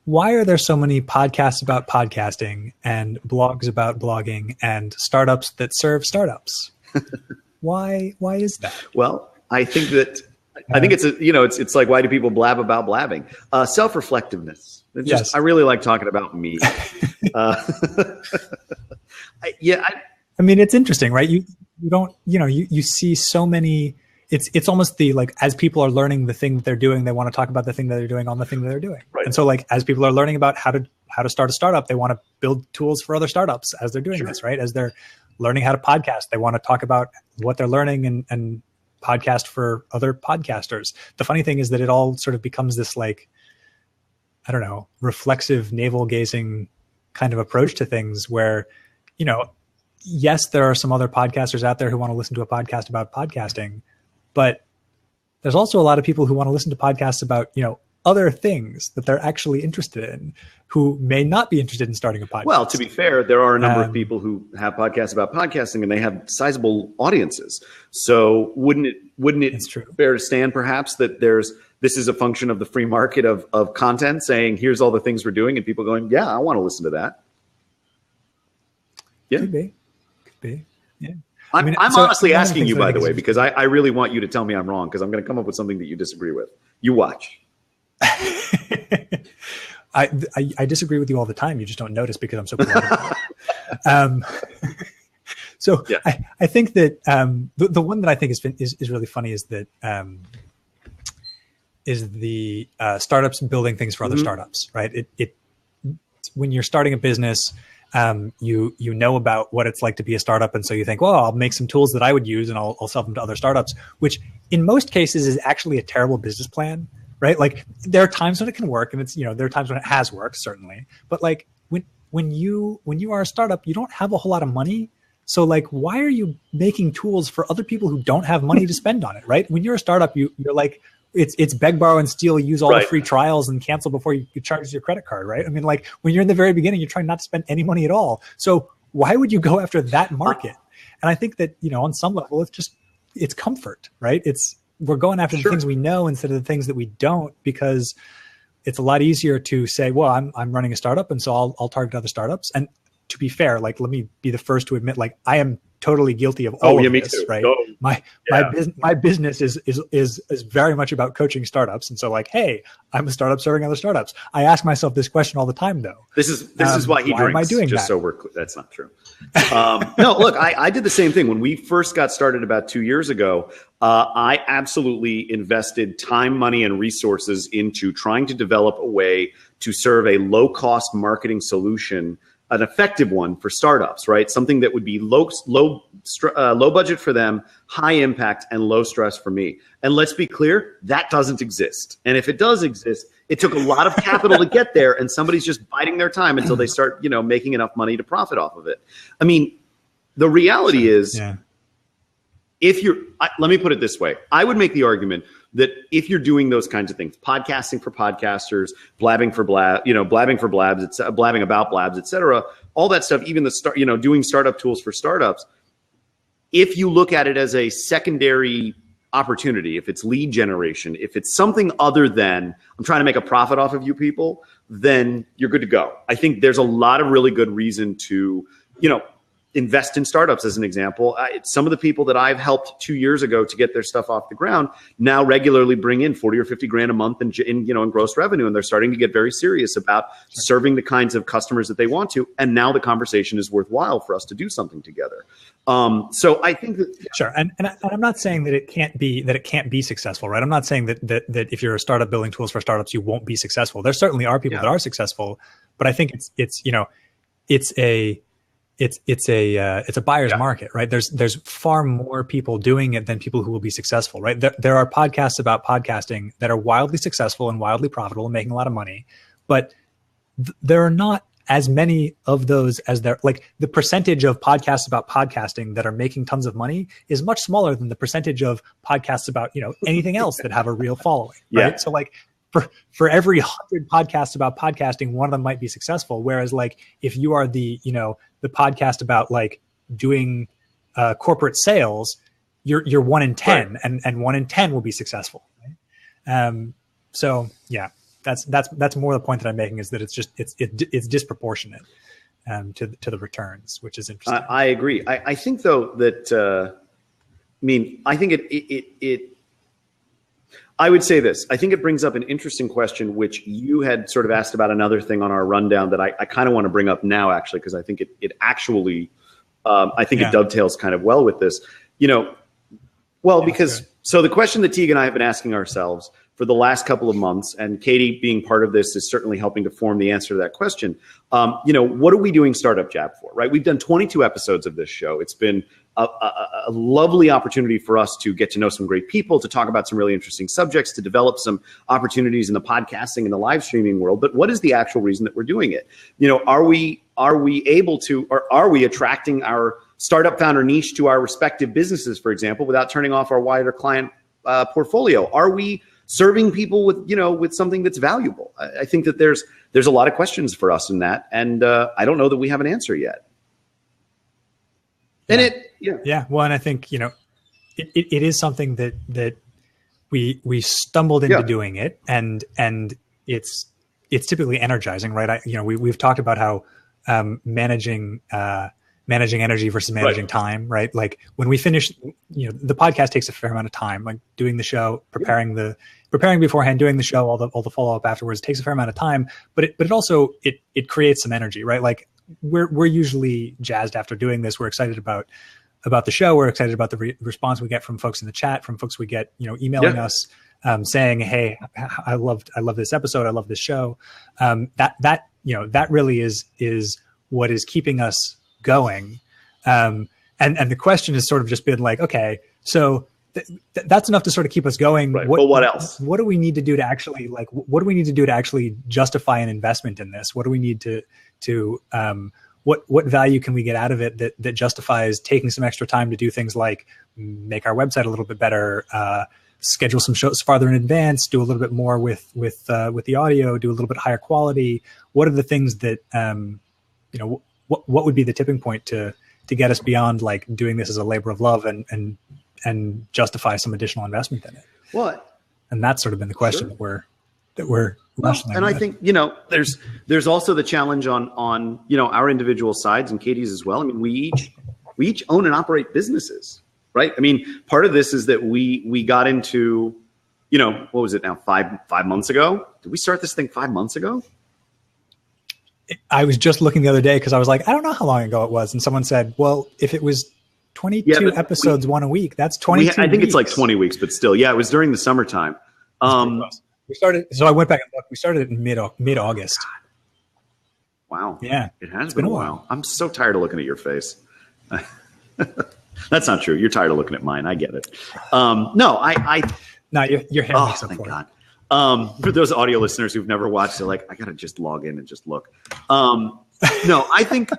why are there so many podcasts about podcasting and blogs about blogging and startups that serve startups? Why is that? Well, I think it's like, why do people blab about blabbing? Self-reflectiveness. Yes. I really like talking about me. I mean, it's interesting, right? You see so many. It's almost the, like, as people are learning the thing that they're doing, they want to talk about the thing that they're doing on the thing that they're doing. Right. And so, like, as people are learning about how to start a startup, they want to build tools for other startups as they're doing this, right? As they're learning how to podcast, they want to talk about what they're learning and podcast for other podcasters. The funny thing is that it all sort of becomes this, like, I don't know, reflexive navel gazing kind of approach to things where, yes, there are some other podcasters out there who want to listen to a podcast about podcasting, but there's also a lot of people who want to listen to podcasts about, other things that they're actually interested in, who may not be interested in starting a podcast. Well, to be fair, there are a number of people who have podcasts about podcasting and they have sizable audiences. So wouldn't it fair to stand perhaps that this is a function of the free market of content saying, here's all the things we're doing, and people going, yeah, I want to listen to that. Yeah. Could be. Yeah. I'm honestly asking you, by the way, because I really want you to tell me I'm wrong, because I'm going to come up with something that you disagree with. You watch. I disagree with you all the time. You just don't notice because I'm so polite. I think that the one that I think is really funny is that is the startups building things for other startups, right? When you're starting a business, you know about what it's like to be a startup, and so you think, well, I'll make some tools that I would use and I'll sell them to other startups, which in most cases is actually a terrible business plan. Right? Like, there are times when it can work, and it's, there are times when it has worked, certainly. But like when you are a startup, you don't have a whole lot of money. So, like, why are you making tools for other people who don't have money to spend on it? Right? When you're a startup, you're like, it's beg, borrow, and steal, use all the free trials and cancel before you charge your credit card, right? I mean, like, when you're in the very beginning, you're trying not to spend any money at all. So why would you go after that market? And I think that, on some level, it's comfort, right? We're going after the things we know instead of the things that we don't, because it's a lot easier to say, well, I'm running a startup, and so I'll target other startups. And to be fair, like, let me be the first to admit, like, I am totally guilty of all of this, right? My business is very much about coaching startups, and so, like, hey, I'm a startup serving other startups. I ask myself this question all the time, though. This is why he drinks. Am I doing just that? So we're clear. That's not true. No, look, I did the same thing when we first got started about 2 years ago. I absolutely invested time, money, and resources into trying to develop a way to serve a low-cost marketing solution, an effective one for startups, right? Something that would be low budget for them, high impact, and low stress for me. And let's be clear, that doesn't exist. And if it does exist, it took a lot of capital to get there, and somebody's just biding their time until they start, making enough money to profit off of it. I mean, the reality is, let me put it this way. I would make the argument that if you're doing those kinds of things, podcasting for podcasters, blabbing about blabs, et cetera, all that stuff, even doing startup tools for startups, if you look at it as a secondary opportunity, if it's lead generation, if it's something other than I'm trying to make a profit off of you people, then you're good to go. I think there's a lot of really good reason to, invest in startups, as an example. Some of the people that I've helped 2 years ago to get their stuff off the ground now regularly bring in 40 or 50 grand a month in gross revenue. And they're starting to get very serious about serving the kinds of customers that they want to. And now the conversation is worthwhile for us to do something together. So I think that sure. And I'm not saying that it can't be successful, right? I'm not saying that if you're a startup building tools for startups, you won't be successful. There certainly are people that are successful, but I think it's it's a buyer's market, right? There's far more people doing it than people who will be successful, right? There are podcasts about podcasting that are wildly successful and wildly profitable and making a lot of money, but there are not as many of those as there, like the percentage of podcasts about podcasting that are making tons of money is much smaller than the percentage of podcasts about, anything else that have a real following, right? Yeah. So like for every 100 podcasts about podcasting, one of them might be successful. Whereas like, if you are the podcast about like doing corporate sales, you're 1 in 10 right. and 1 in 10 will be successful. Right? So yeah. That's more the point that I'm making, is that it's disproportionate to the returns, which is interesting. I agree. I think though that I think I would say this. I think it brings up an interesting question, which you had sort of asked about another thing on our rundown that I kind of want to bring up now, actually, because I think it actually it dovetails kind of well with this. Because the question that Teague and I have been asking ourselves for the last couple of months, and Katie being part of this is certainly helping to form the answer to that question. What are we doing StartupJab for, right? We've done 22 episodes of this show. It's been a lovely opportunity for us to get to know some great people, to talk about some really interesting subjects, to develop some opportunities in the podcasting and the live streaming world. But what is the actual reason that we're doing it? Are we able to, or are we attracting our startup founder niche to our respective businesses, for example, without turning off our wider client portfolio? Are we serving people with something that's valuable? I think that there's a lot of questions for us in that, and I don't know that we have an answer yet. And well, and I think it is something that we stumbled into doing it, and it's typically energizing, right? We've talked about how managing energy versus managing time, right? Like when we finish, the podcast takes a fair amount of time, like doing the show, preparing beforehand, doing the show, all the follow-up afterwards takes a fair amount of time, but it also creates some energy, right? Like we're usually jazzed after doing this. We're excited about the show. We're excited about the response we get from folks in the chat, from folks we get, emailing us, saying, "Hey, I love this episode. I love this show." That really is what is keeping us going. And the question has sort of just been like, okay, so that's enough to sort of keep us going. Right. But what else? What do we need to do to actually justify an investment in this? What do we need to what value can we get out of it that justifies taking some extra time to do things like make our website a little bit better, schedule some shows farther in advance, do a little bit more with the audio, do a little bit higher quality? What are the things that, what would be the tipping point to get us beyond like doing this as a labor of love and justify some additional investment in it? What? And that's sort of been the question that we're wrestling and with. I think, there's also the challenge on our individual sides and Katie's as well. I mean, we each own and operate businesses, right? I mean, part of this is that we got into, what was it now? 5 months ago? Did we start this thing 5 months ago? I was just looking the other day because I was like, I don't know how long ago it was. And someone said, well, if it was 22 episodes, one a week, that's 22 I think weeks. It's like 20 weeks, but still, it was during the summertime. We started, so I went back and looked. We started in mid-August. Wow. Yeah. It has been a while. I'm so tired of looking at your face. That's not true. You're tired of looking at mine. I get it. No, your hair makes up thank for God. For those audio listeners who've never watched, they're like, I got to just log in and just look. No, I think,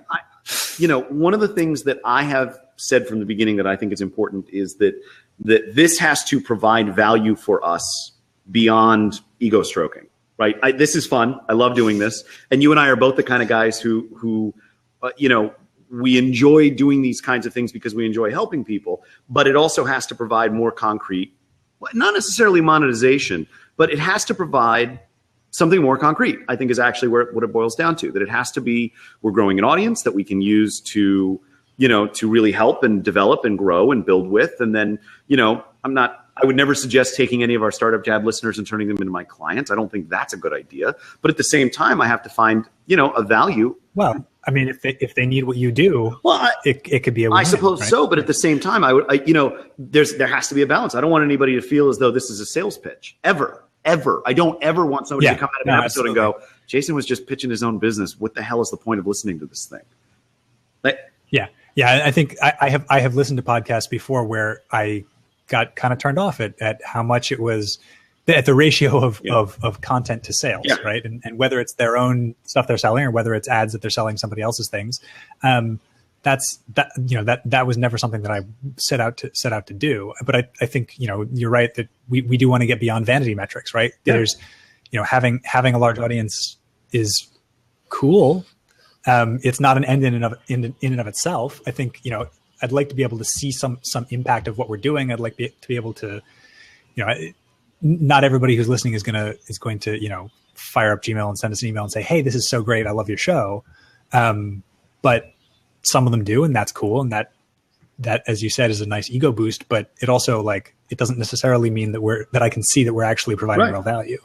one of the things that I have said from the beginning that I think is important is that this has to provide value for us beyond ego stroking, right? This is fun. I love doing this. And you and I are both the kind of guys who we enjoy doing these kinds of things because we enjoy helping people, but it also has to provide more concrete, not necessarily monetization, but it has to provide something more concrete, I think is actually what it boils down to, that it has to be, we're growing an audience that we can use to really help and develop and grow and build with. And then, I would never suggest taking any of our StartupJab listeners and turning them into my clients. I don't think that's a good idea. But at the same time, I have to find, a value. Well, I mean, if they need what you do, it could be a win-win, I suppose right? so. But at the same time, there has to be a balance. I don't want anybody to feel as though this is a sales pitch ever. I don't ever want somebody to come out of an episode and go, Jason was just pitching his own business. What the hell is the point of listening to this thing? Yeah. I think I have listened to podcasts before where I got kind of turned off at how much it was at the ratio of content to sales, right? And whether it's their own stuff they're selling or whether it's ads that they're selling somebody else's things. That was never something that I set out to do. But I think, you're right that we do want to get beyond vanity metrics, right? Yeah. There's, having a large audience is cool. It's not an end in and of itself. I think, I'd like to be able to see some impact of what we're doing. I'd like to be able to, not everybody who's listening is going to, fire up Gmail and send us an email and say, hey, this is so great. I love your show. But some of them do, and that's cool. And that, as you said, is a nice ego boost, but it also it doesn't necessarily mean that I can see that we're actually providing real value.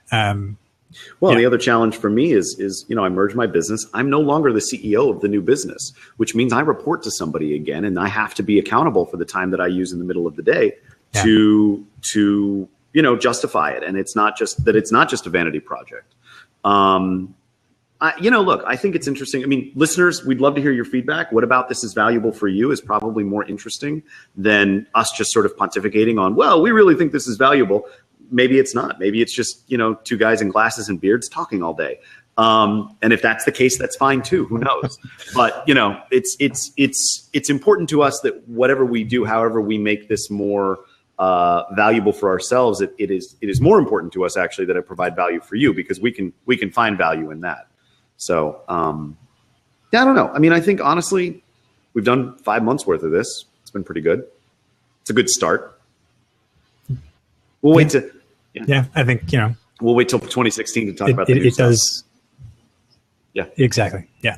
The other challenge for me is, I merged my business. I'm no longer the CEO of the new business, which means I report to somebody again, and I have to be accountable for the time that I use in the middle of the day to justify it. And it's not just a vanity project. Look, I think it's interesting. I mean, listeners, we'd love to hear your feedback. What about this is valuable for you is probably more interesting than us just sort of pontificating on, well, we really think this is valuable. Maybe it's not. Maybe it's just, two guys in glasses and beards talking all day. And if that's the case, that's fine too. Who knows? But, it's important to us that whatever we do, however we make this more valuable for ourselves, it is more important to us actually that it provide value for you, because we can find value in that. So, I don't know. I mean, I think honestly, we've done 5 months worth of this. It's been pretty good. It's a good start. We'll wait to, I think, we'll wait till 2016 to talk about the new it stuff. does. Yeah, exactly. Yeah.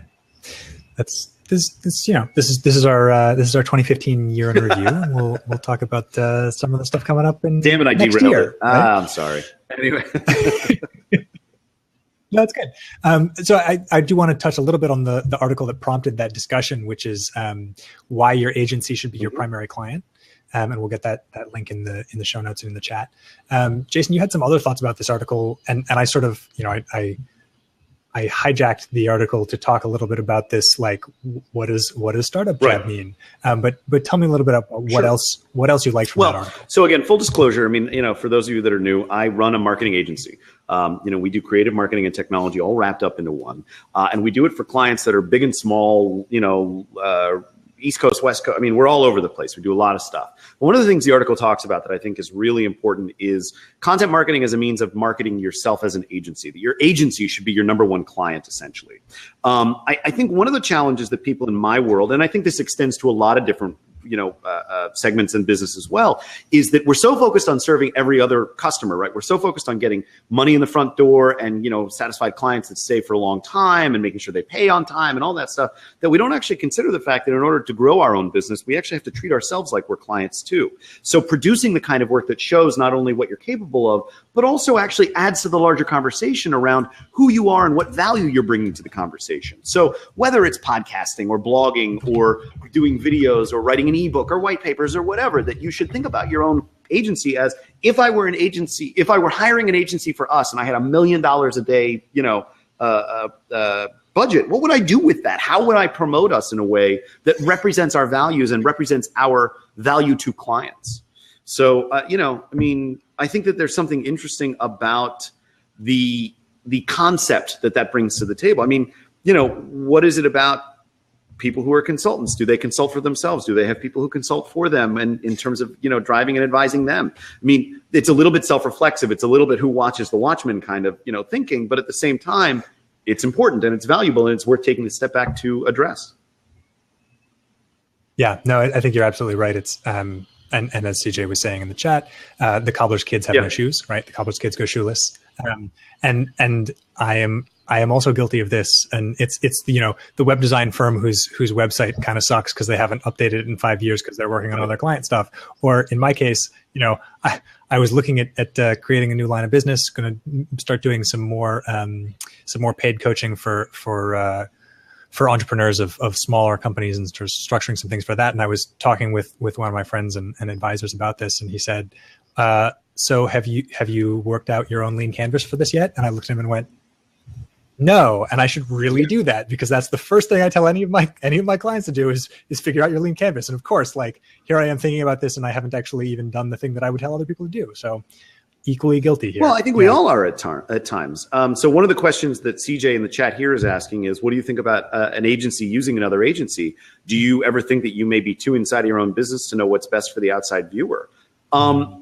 This is our 2015 year in review. And we'll talk about some of the stuff coming up in Damn it, I next derailed year. it. Right? I'm sorry. Anyway. No, that's good. So I do want to touch a little bit on the article that prompted that discussion, which is why your agency should be your primary client. And we'll get that link in the show notes and in the chat. Jason, you had some other thoughts about this article, and I sort of, I hijacked the article to talk a little bit about this, like what does StartupJab mean? But tell me a little bit about what else you liked from that article. So again, full disclosure, I mean, for those of you that are new, I run a marketing agency. We do creative marketing and technology all wrapped up into one. And we do it for clients that are big and small, East Coast, West Coast. I mean, we're all over the place. We do a lot of stuff. But one of the things the article talks about that I think is really important is content marketing as a means of marketing yourself as an agency. That your agency should be your number one client, essentially. I think one of the challenges that people in my world, and I think this extends to a lot of different segments in business as well, is that we're so focused on serving every other customer, right? We're so focused on getting money in the front door and, satisfied clients that stay for a long time and making sure they pay on time and all that stuff, that we don't actually consider the fact that in order to grow our own business, we actually have to treat ourselves like we're clients too. So producing the kind of work that shows not only what you're capable of, but also actually adds to the larger conversation around who you are and what value you're bringing to the conversation. So whether it's podcasting or blogging or doing videos or writing an ebook or white papers or whatever, that you should think about your own agency as, if I were an agency, if I were hiring an agency for us and I had $1 million a day, budget, what would I do with that? How would I promote us in a way that represents our values and represents our value to clients? So, I think that there's something interesting about the concept that brings to the table. I mean, what is it about people who are consultants? Do they consult for themselves? Do they have people who consult for them, and in terms of, driving and advising them? I mean, it's a little bit self-reflexive. It's a little bit who watches the watchman kind of, thinking, but at the same time, it's important and it's valuable and it's worth taking a step back to address. Yeah, no, I think you're absolutely right. It's, and as CJ was saying in the chat, the Cobblers Kids have no shoes, right? The Cobblers Kids go shoeless. And I am also guilty of this. And it's the web design firm whose website kind of sucks because they haven't updated it in 5 years because they're working on other client stuff. Or in my case, I was looking at creating a new line of business, going to start doing some more paid coaching for entrepreneurs of smaller companies and structuring some things for that. And I was talking with one of my friends and advisors about this, and he said, so have you worked out your own lean canvas for this yet? And I looked at him and went, no, and I should really do that, because that's the first thing I tell any of my clients to do is figure out your lean canvas. And of course, like, here I am thinking about this and I haven't actually even done the thing that I would tell other people to do. So equally guilty here. Well, I think we all are at times. So one of the questions that CJ in the chat here is asking is, what do you think about an agency using another agency? Do you ever think that you may be too inside of your own business to know what's best for the outside viewer? I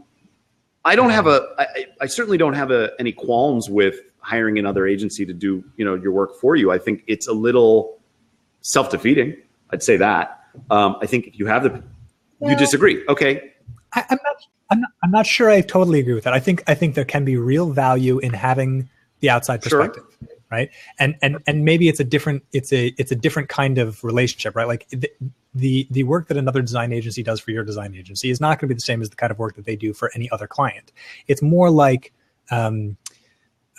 certainly don't have any qualms with hiring another agency to do, your work for you. I think it's a little self-defeating. I'd say that. I think if you have you disagree. Okay. I'm not sure I totally agree with that. I think there can be real value in having the outside perspective, sure, right? And maybe it's a different kind of relationship, right? Like the work that another design agency does for your design agency is not going to be the same as the kind of work that they do for any other client. It's more like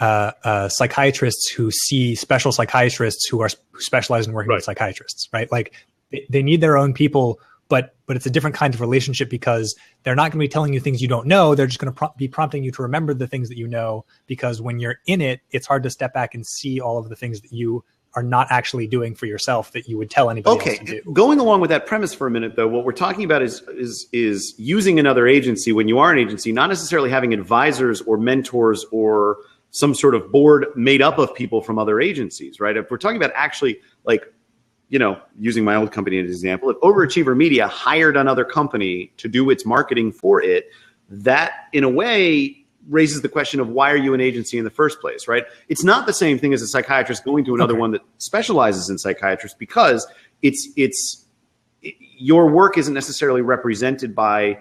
psychiatrists who see special psychiatrists who specialize in working with psychiatrists, right? Like they need their own people, but it's a different kind of relationship, because they're not going to be telling you things you don't know. They're just going to be prompting you to remember the things that you know, because when you're in it, it's hard to step back and see all of the things that you are not actually doing for yourself that you would tell anybody else to do. Going along with that premise for a minute, though, what we're talking about is using another agency when you are an agency, not necessarily having advisors or mentors or some sort of board made up of people from other agencies, right? If we're talking about actually, like, using my old company as an example, if Overachiever Media hired another company to do its marketing for it, that in a way raises the question of, why are you an agency in the first place, right? It's not the same thing as a psychiatrist going to another one that specializes in psychiatrists, because your work isn't necessarily represented by,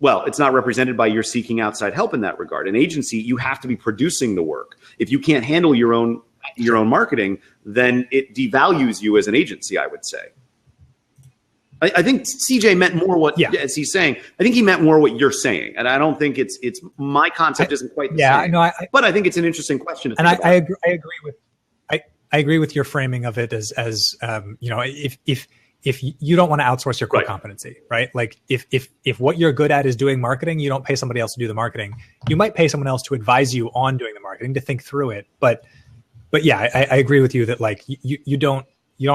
it's not represented by your seeking outside help in that regard. An agency, you have to be producing the work. If you can't handle your own marketing, then it devalues you as an agency, I would say. I think CJ meant more as he's saying. I think he meant more what you're saying, and I don't think it's my concept isn't quite the same. But I think it's an interesting question. I agree with your framing of it as if you don't want to outsource your core competency, right? Like if what you're good at is doing marketing, you don't pay somebody else to do the marketing. You might pay someone else to advise you on doing the marketing, to think through it, but yeah, I agree with you that, like, you don't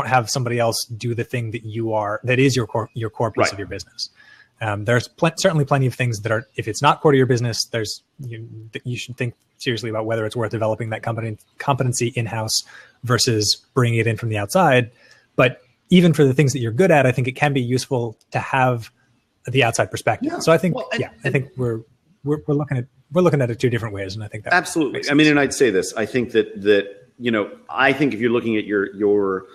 have somebody else do the thing that is your core piece of your business. There's certainly plenty of things that are, if it's not core to your business, you should think seriously about whether it's worth developing that competency in-house versus bringing it in from the outside. But even for the things that you're good at, I think it can be useful to have the outside perspective. Yeah. So I think, I think we're looking at it two different ways, and I think that absolutely. I mean, and I'd say this. I think that I think if you're looking at your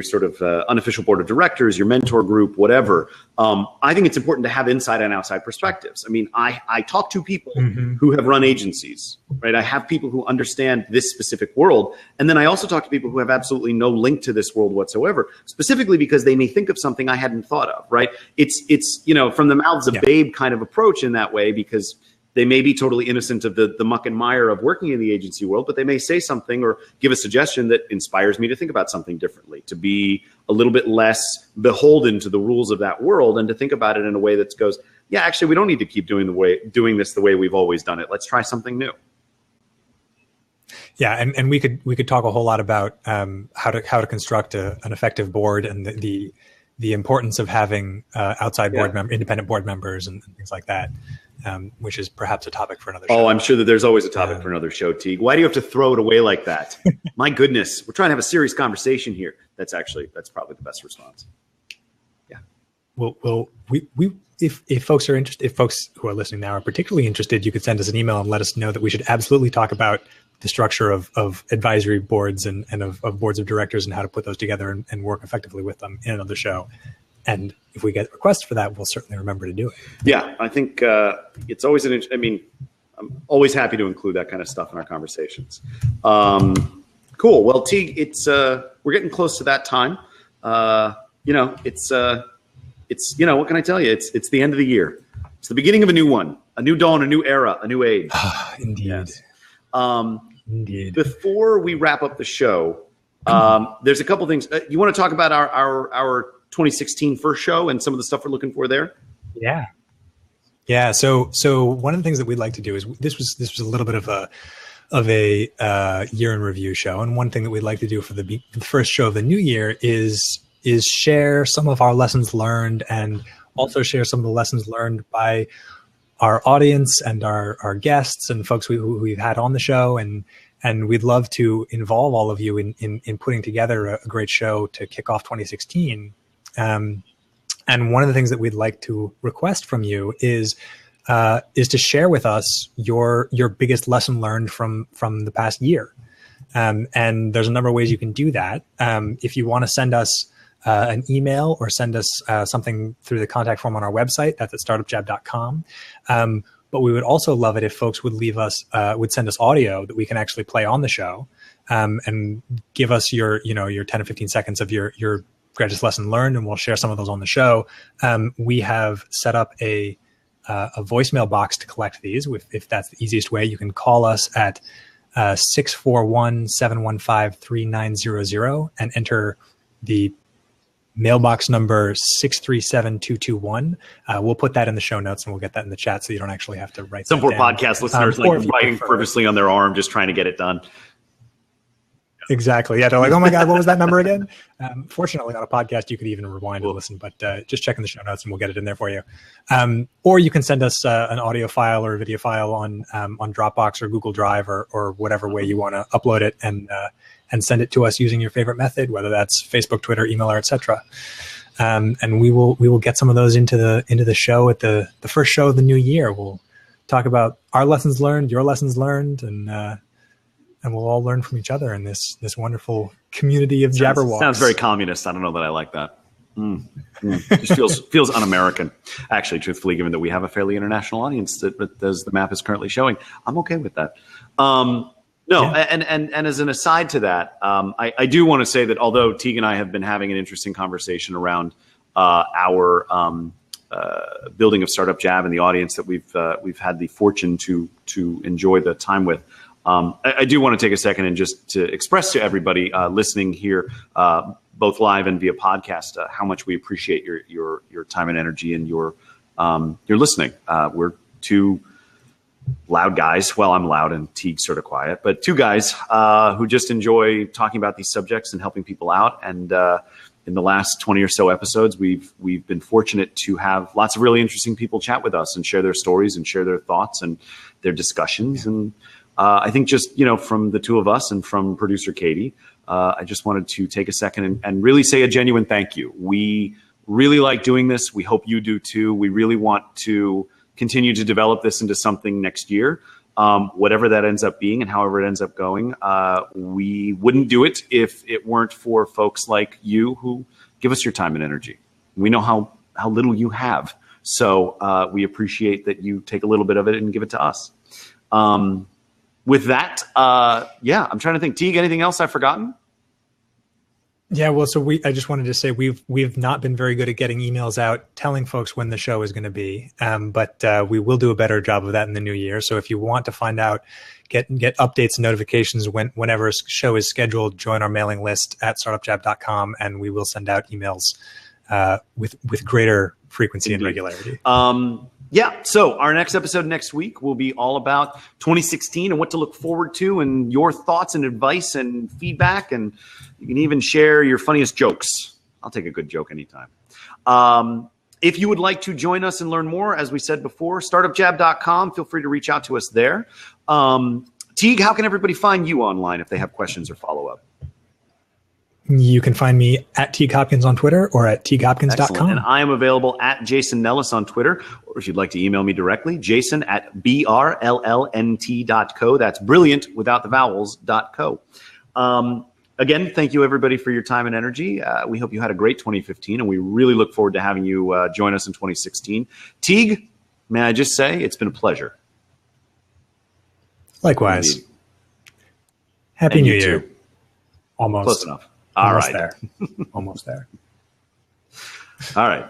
sort of unofficial board of directors, your mentor group, whatever, I think it's important to have inside and outside perspectives. I mean, I talk to people who have run agencies, right? I have people who understand this specific world. And then I also talk to people who have absolutely no link to this world whatsoever, specifically because they may think of something I hadn't thought of, right? It's from the mouths of babe kind of approach in that way, because they may be totally innocent of the muck and mire of working in the agency world, but they may say something or give a suggestion that inspires me to think about something differently, to be a little bit less beholden to the rules of that world, and to think about it in a way that goes, yeah, actually, we don't need to keep doing this the way we've always done it. Let's try something new. Yeah, and we could talk a whole lot about how to construct an effective board, and the importance of having outside independent board members and things like that. Which is perhaps a topic for another show. Oh, I'm sure that there's always a topic for another show, Teague. Why do you have to throw it away like that? My goodness, we're trying to have a serious conversation here. That's probably the best response. Yeah. Well, if folks are interested, if folks who are listening now are particularly interested, you could send us an email and let us know that we should absolutely talk about the structure of advisory boards and of boards of directors and how to put those together and work effectively with them in another show. And if we get requests for that, we'll certainly remember to do it. Yeah, I think it's always I'm always happy to include that kind of stuff in our conversations. Cool. Well, Teague, we're getting close to that time. It's what can I tell you? It's the end of the year. It's the beginning of a new one, a new dawn, a new era, a new age. Indeed. Yes. Indeed. Before we wrap up the show, there's a couple things. You want to talk about our 2016 first show and some of the stuff we're looking for there? Yeah. So one of the things that we'd like to do is this was a little bit of year in review show. And one thing that we'd like to do for the first show of the new year is share some of our lessons learned, and also share some of the lessons learned by our audience and our guests and folks who we've had on the show. And we'd love to involve all of you in putting together a great show to kick off 2016. And one of the things that we'd like to request from you is to share with us your biggest lesson learned from the past year. And there's a number of ways you can do that. If you want to send us an email or send us something through the contact form on our website, that's at startupjab.com. But we would also love it if folks would would send us audio that we can actually play on the show, and give us your 10 or 15 seconds of your greatest lesson learned, and we'll share some of those on the show. We have set up a voicemail box to collect these. If that's the easiest way, you can call us at 641-715-3900 and enter the mailbox number 637221. We'll put that in the show notes, and we'll get that in the chat so you don't actually have to write some that poor down. podcast listeners writing purposely on their arm, just trying to get it done. Exactly. Yeah. They're like, oh my God, what was that number again? Fortunately, on a podcast, you could even rewind and listen, but just check in the show notes and we'll get it in there for you. Or you can send us an audio file or a video file on Dropbox or Google Drive or whatever way you want to upload it, and send it to us using your favorite method, whether that's Facebook, Twitter, email, or etc. And we will get some of those into the show at the first show of the new year. We'll talk about our lessons learned, your lessons learned, and we'll all learn from each other in this wonderful community of Jabberwocks. Sounds very communist. I don't know that I like that. Just feels un-American. Actually, truthfully, given that we have a fairly international audience, as the map is currently showing, I'm okay with that. And as an aside to that, I do want to say that although Teague and I have been having an interesting conversation around our building of StartupJab and the audience that we've had the fortune to enjoy the time with, I do want to take a second and just to express to everybody listening here, both live and via podcast, how much we appreciate your time and energy and your listening. We're two loud guys. Well, I'm loud and Teague's sort of quiet, but two guys who just enjoy talking about these subjects and helping people out. And in the last 20 or so episodes, we've been fortunate to have lots of really interesting people chat with us and share their stories and share their thoughts and their discussions. And I think just, from the two of us and from producer Katie, I just wanted to take a second and really say a genuine thank you. We really like doing this. We hope you do too. We really want to continue to develop this into something next year, whatever that ends up being and however it ends up going. We wouldn't do it if it weren't for folks like you who give us your time and energy. We know how little you have. So we appreciate that you take a little bit of it and give it to us. With that, I'm trying to think. Teague, anything else I've forgotten? Yeah, well, so I just wanted to say we've not been very good at getting emails out telling folks when the show is going to be, but we will do a better job of that in the new year. So if you want to find out, get updates and notifications whenever a show is scheduled, join our mailing list at startupjab.com, and we will send out emails with greater frequency and regularity. So our next episode next week will be all about 2016 and what to look forward to and your thoughts and advice and feedback. And you can even share your funniest jokes. I'll take a good joke anytime. If you would like to join us and learn more, as we said before, startupjab.com. Feel free to reach out to us there. Teague, how can everybody find you online if they have questions or follow-up? You can find me at Teague Hopkins on Twitter or at teaguehopkins.com. And I am available at Jason Nellis on Twitter, or if you'd like to email me directly, jason at brllnt.co. That's brilliant without the vowels.co. Again, thank you everybody for your time and energy. We hope you had a great 2015, and we really look forward to having you join us in 2016. Teague, may I just say, it's been a pleasure. Likewise. Indeed. Happy New Year. Too. Almost. Close enough. Almost there. Almost there. All right.